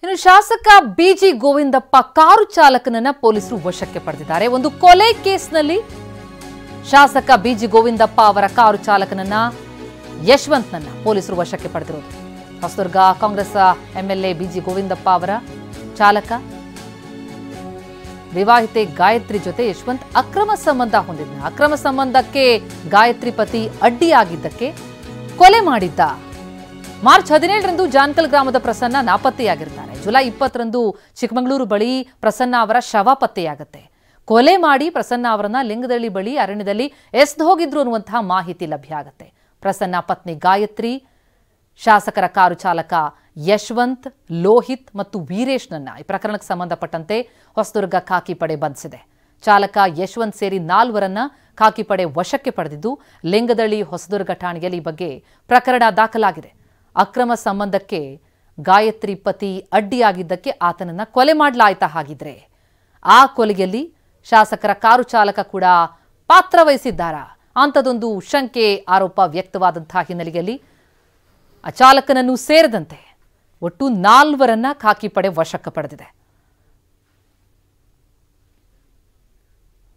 ಇನ್ನು ಶಾಸಕ busy Govindappa car ಚಾಲಕನನ್ನ ಪೊಲೀಸರು ವಶಕ್ಕೆ ಪಡೆದಿದ್ದಾರೆ. ಒಂದು ಕೊಲೆ ಕೇಸ್ನಲ್ಲಿ ಶಾಸಕ ಬಿಜಿ ಗೋವಿಂದಪ್ಪ ಅವರ ಕಾರು ಚಾಲಕನನ್ನ ಯಶವಂತ್ನನ್ನ ಪೊಲೀಸರು ವಶಕ್ಕೆ ಪಡೆದಿರೋದು. ಹೊಸದುರ್ಗ ಕಾಂಗ್ರೆಸ್ ಎಂಎಲ್ಎ ಬಿಜಿ ಗೋವಿಂದಪ್ಪ ಅವರ ಚಾಲಕ ವಿವಾಹಿತೆ ಗಾಯತ್ರಿ ಜೊತೆ ಯಶವಂತ್ ಅಕ್ರಮ ಸಂಬಂಧ ಹೊಂದಿದ್ದ. ಅಕ್ರಮ ಸಂಬಂಧಕ್ಕೆ ಗಾಯತ್ರಿ ಪತಿ ಅಡ್ಡಿಯಾಗಿದ್ದಕ್ಕೆ ಕೊಲೆ ಮಾಡಿದ್ದ. ಮಾರ್ಚ್ 17ರಂದು ಜಾನ್ಕಲ್ ಗ್ರಾಮದ ಪ್ರಸನ್ನ ನಾಪತ್ತೆಯಾಗಿರ್ತಾರೆ. ಜುಲೈ 20ರಂದು ಚಿಕ್ಕಮಗಳೂರು ಬಳಿ ಪ್ರಸನ್ನ ಅವರ ಶವ ಪತ್ತೆಯಾಗುತ್ತೆ. ಕೊಲೆ ಮಾಡಿ ಪ್ರಸನ್ನ ಅವರನ್ನ ಲಿಂಗದಳ್ಳಿ ಬಳಿ ಅರಣ್ಯದಲ್ಲಿ ಎಸ್ದು ಹೋಗಿದ್ರು ಅನ್ನುವಂತಹ ಮಾಹಿತಿ ಲಭ್ಯ ಆಗುತ್ತೆ. ಪ್ರಸನ್ನ ಪತ್ನಿ ಗಾಯತ್ರಿ, ಶಾಸಕರ ಕಾರು ಚಾಲಕ ಯಶವಂತ್, ಲೋಹಿತ್ ಮತ್ತು ವೀರೇಶ್ನನ್ನ ಈ ಪ್ರಕರಣಕ್ಕೆ ಸಂಬಂಧಪಟ್ಟಂತೆ ಹೊಸದುರ್ಗ ಖಾಕಿ ಪಡೆ ಬಂಧಿಸಿದೆ. ಚಾಲಕ ಯಶವಂತ್ ಸೇರಿ 4ವರನ್ನ ಖಾಕಿ ಪಡೆ ವಶಕ್ಕೆ ಪಡೆದಿದ್ದು ಲಿಂಗದಳ್ಳಿ ಹೊಸದುರ್ಗ ಠಾಣೆಯಲ್ಲಿ ಈ ಬಗ್ಗೆ ಪ್ರಕರಣ ದಾಖಲಾಗಿದೆ. ಅಕ್ರಮ ಸಂಬಂಧಕ್ಕೆ ಗಾಯತ್ರಿ ಪತಿ ಅಡ್ಡಿಯಾಗಿದ್ದಕ್ಕೆ ಆತನನ್ನ ಕೊಲೆ ಮಾಡಲಾಯ್ತಾ? ಹಾಗಿದ್ರೆ ಆ ಕೊಲೆಯಲ್ಲಿ ಶಾಸಕರ ಕಾರು ಚಾಲಕ ಕೂಡ ಪಾತ್ರ ವಹಿಸಿದ್ದಾರಾ ಅಂತದೊಂದು ಶಂಕೆ, ಆರೋಪ ವ್ಯಕ್ತವಾದಂತಹ ಹಿನ್ನೆಲೆಯಲ್ಲಿ ಆ ಚಾಲಕನನ್ನು ಸೇರಿದಂತೆ ಒಟ್ಟು 4ವರನ್ನ ಖಾಕಿ ಪಡೆ ವಶಕ್ಕೆ ಪಡೆದಿದೆ.